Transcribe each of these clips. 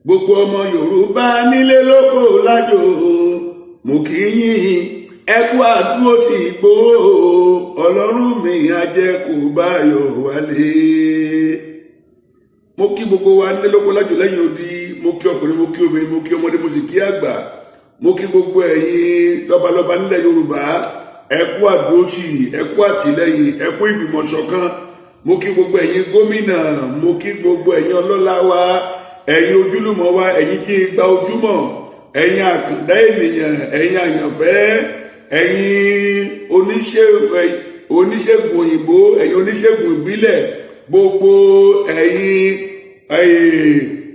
gbogbo ọmọ Yorùbá nílé lóko lájò mo kí yín ẹ kú àdúró tí Ìgbòho Ọlọ́run mi á jẹ́ kó báyọ̀ wálé. Mo kí gbogbo wa nílé lóko lájò lẹ́yìn odi, mo kí ọkùnrin, mo kí obìnrin, mo kí ọmọdé, mo sì kí àgbà. Mo kí gbogbo ẹ̀yin lọ́balọ́ba nílẹ̀ Yorùbá, ẹ kú àdúró tì, ẹ kú àtìlẹ́yìn, ẹ kú ìgbìmọ̀ ṣọ̀kan. Mo kí gbogbo ẹ̀yin gómìnà, mo kí gbogbo ẹ̀yin ọlọ́lá wa, ẹ̀yin ojúlùmọ̀ wa, ẹ̀yin tí gba ojúmọ̀, ẹ̀yin àkàndá ènìyàn, ẹ̀yin àyànfẹ́, ẹ̀yin oníṣègùn òyìnbó, ẹ̀yin oníṣègùn ìbílẹ̀, gbogbo ẹ̀yin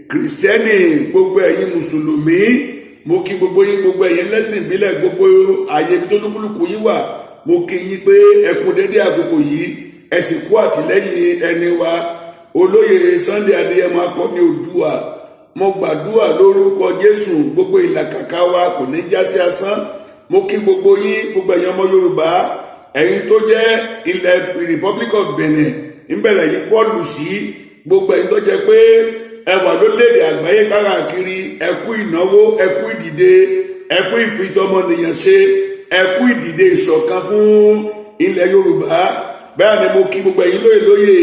kìrìsìtẹ́nì, gbogbo ẹ̀yin mùsùlùmí, mo kí gbogbo yín, gbogbo ẹ̀yin lẹ́sìn ìbílẹ̀, gbogbo ààyè ibi tó lúkúlùkù yín wà, mo kí yín pé ẹ kú dédé àkókò yìí, ẹ sì kú àtìlẹ́yìn ẹni wa olóyè Sunday Adéyẹmọ akọni Oòduà. Mo gbàdúrà lórúkọ Jésù, gbogbo ìlàkàkà wa kò ní já sí asán. Mo kí gbogbo yín, gbogbo ẹ̀yin ọmọ Yorùbá, ẹ̀yin tó jẹ́ ilẹ̀ Republic of Benin ńbẹ̀rẹ̀ yìí pọ́ọ̀lù sí, gbogbo ẹ̀yin tó jẹ́ pé ẹ wà lórílẹ̀-èdè àgbáyé káàkiri, ẹ kú ìnáwó, ẹ kú ìdìde, ẹ kú ìfitọ́mọnìyàn ṣe, ẹ kú ìdìde ìṣọ̀kan fún ilẹ̀ Yorùbá. Bẹ́ẹ̀ ni mo kí gbogbo ẹ̀yin lóyè,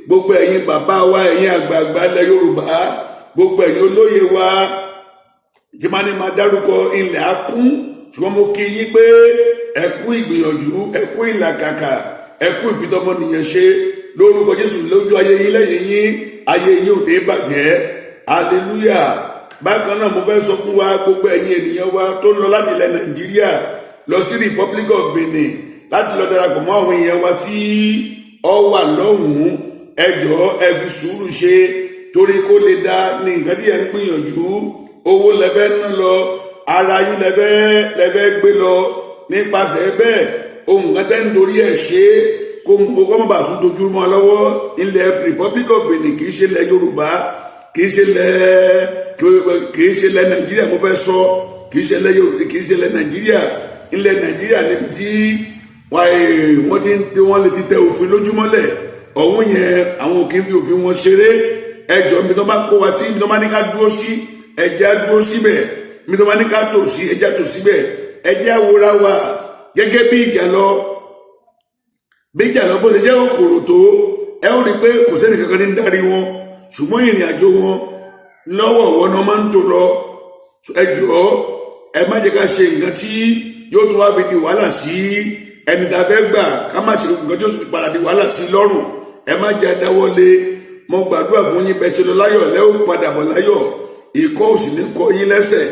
gbogbo ẹ̀yin bàbá wa, ẹ̀yin àgbààgbà ilẹ̀ Yorùbá, gbogbo ẹ̀yin olóyè wa tí máa ní máa dárúkọ ilẹ̀ akún, ṣùgbọ́n mo kí yín pé ẹ kú ìgbìyànjú, ẹ kú ìlàkàkà, ẹ kú ìfitọ́mọnìyàn ṣe lórúkọ Jésù. Lójú ayé yín, lẹ́yìn yín, ayé yín ò ní bàjẹ́. Hallelujah. Bákan náà mo fẹ́ sọ fún wa, gbogbo ẹ̀yin ènìyàn wa tó ń lọ láti ilẹ̀ Nàìjíríà lọ sí Republic of Benin láti lọ darapọ̀ mọ́ àwọn èèyàn wa tí ọ wà lọ́hùn-ún, ẹ jọ̀ọ́ ẹ fi sùúrù ṣe, torí kó lè dá ní nǹkan tí ẹ ń gbìyànjú. Owó lẹ́fẹ́ ná lọ, ara yín lẹ́fẹ́ gbé lọ, nípasẹ̀ bẹ́ẹ̀ ohun kan tẹ́ ń dorí ẹ̀ ṣe kó mọ̀ bá tún dojú mọ́ lọ́wọ́. Ilẹ̀ Republic of Benin kì í ṣe ilẹ̀ Yorùbá, kì í ṣe ilẹ̀ Nàìjíríà, mo fẹ́ sọ kì í ṣe ilẹ̀ Nàìjíríà. Ilẹ̀ Nàìjíríà níbi tí wọ́n lè ti tẹ òfin lójúmọ́lẹ̀ ọ̀hún yẹn, àwọn òkè fi òfin wọn ṣeré. Ẹjọ́ mi tó bá kó wa sí, mi tó bá ní ká dúró sí, ẹjẹ́ á dúró síbẹ̀, mi tó bá ní ká tò sí, ẹjẹ́ á tò síbẹ̀. Ẹjẹ́ á wòra wa gẹ́gẹ́ bí ìjàlọ bó ṣe jẹ́ òkòrò tó, ẹ ó rí i pé kò sẹ́ni kankan ní darí wọn, ṣùgbọ́n ìrìn àjò wọn lọ́wọ́ wọn náà máa ń tò lọ. Ẹjọ́ ẹ má jẹ́ ká ṣe nǹkan tí yóò tún wá fi di wàhálà sí ẹni tá a fẹ́ gbà, ká má ṣe nǹkan tí yóò tún padà di wàhálà sí lọ́rùn. Ẹ má jẹ́ dáwọ́lé. Mo gbàdúrà fún yín, bẹ́ẹ̀ ṣe lọ láyọ̀ lẹ́ ó padà bọ̀ láyọ̀, ìkọ́ òsì ní kọ yín lẹ́sẹ̀.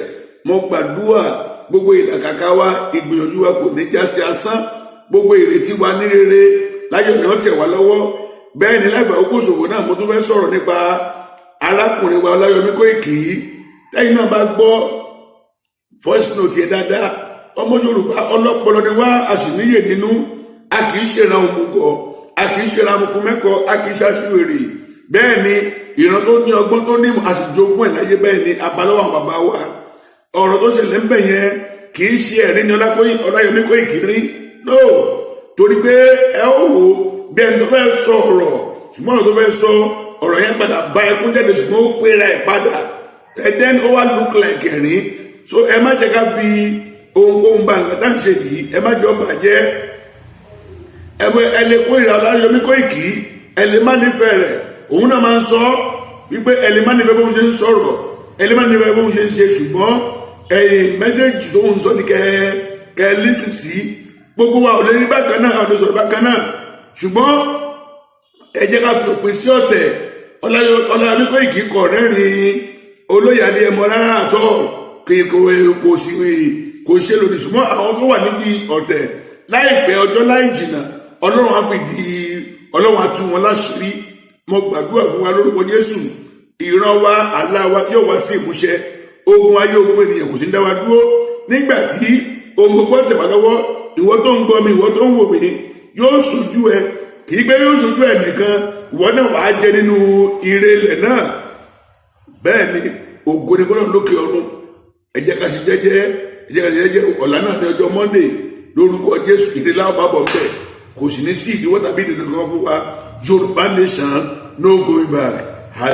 Mo gbàdúrà gbogbo ìlàkàkà wa, ìgbìyànjú wa kò ní já sí asán, gbogbo ìrètí wa ní rere láyọ̀ náà tẹ̀ wá lọ́wọ́. Bẹ́ẹ̀ ni lágbà Ògúnṣòwò náà mo tún fẹ́ sọ̀rọ̀ nípa arákùnrin wa Ọláyọmí Kóìkì. Tẹ́yìn náà bá gbọ́ voice note yẹn dáadáa, ọmọ Yorùbá ọlọ́pọlọ ni wá, a sì níyè nínú, a kì í ṣe ìran òmùgọ̀, a kì í ṣe ìran amukùnmẹ́kọ, a kì í ṣaṣiwèrè. Bẹ́ẹ̀ ni ìran tó ní ọgbọ́n tó ní àṣìjogún ẹ̀ láyé. Bẹ́ẹ̀ ni abalọ́wọ́ àwọn bàbá wa, ọ̀rọ̀ tó ṣẹlẹ̀ ń bẹ̀ yẹn kì í ṣe ẹ̀rí ni Ọláyọmí Kóìkì rí, no, torí pé ẹ ó wò bí ẹni tó fẹ́ sọ ọ̀rọ̀, ṣùgbọ́n ọ̀rọ̀ tó fẹ́ sọ ọ̀rọ̀ yẹn padà bá ẹkún jáde, ṣùgbọ́n ó pera ẹ̀ padà, and then ó wá look like ẹ̀rín. So ẹ má jẹ́ ká bi ohunkóhun bá nǹkan tá à ń ṣe yìí, ẹ má jẹ́ ó bàjẹ́. Ẹ lè kó ìrà Ọláyọmí Kóìkì, ẹ lè má nífẹ̀ẹ́ rẹ̀, òun náà máa ń sọ wípé ẹ lè má nífẹ̀ẹ́ bóun ṣe ń sọ̀rọ̀, ẹ lè má nífẹ̀ẹ́ bóun ṣe ń ṣe, ṣùgbọ́n mẹ́sẹ̀jì tó ń sọ ní kẹ́ lísì sí. Gbogbo wa ò lè rí bákan náà, ò lè sọ̀rọ̀ bákan náà, ṣùgbọ́n ẹ jẹ́ ká fi òpin sí ọ̀tẹ̀. Ọláyọmí Kóìkì kọ̀ rẹ́rìn olóyè Adéyẹmọ rárá àtọ́, kò ṣe lòdì, ṣùgbọ́n àwọn tó wà níbi ọ̀tẹ̀ láìpẹ́ ọjọ́ láì jìnnà Ọlọ́run á tú wọn láṣìírí. Mo gbàdúrà fún wa lórúkọ Jésù, ìran wa, àlá wa yóò wá sí ìmúṣẹ. Ogun ayé, ogun ènìyàn kò sí ń dá wa dúró. Nígbà tí ohun gbogbo tẹ̀ wá lọ́wọ́, ìwọ tó ń gbọ́ mi, ìwọ tó ń wò mí, yóò ṣojú ẹ, kì í pé yóò ṣojú ẹ nìkan, ìwọ náà wàá jẹ nínú ire ilẹ̀ náà. Bẹ́ẹ̀ ni ògo ni fọ́lọ́run lókè ọ̀run. Ẹ jẹ́ ká ṣe jẹ́jẹ́, ọ̀la náà ní ọjọ́ Monday lórúkọ Jésù. Ìdílé àwọn bàbá ọ̀bẹ kò sì ní sí ìdíwọ́ tàbí ìdènà kankan fún wa. Yorùbá nation, no going back.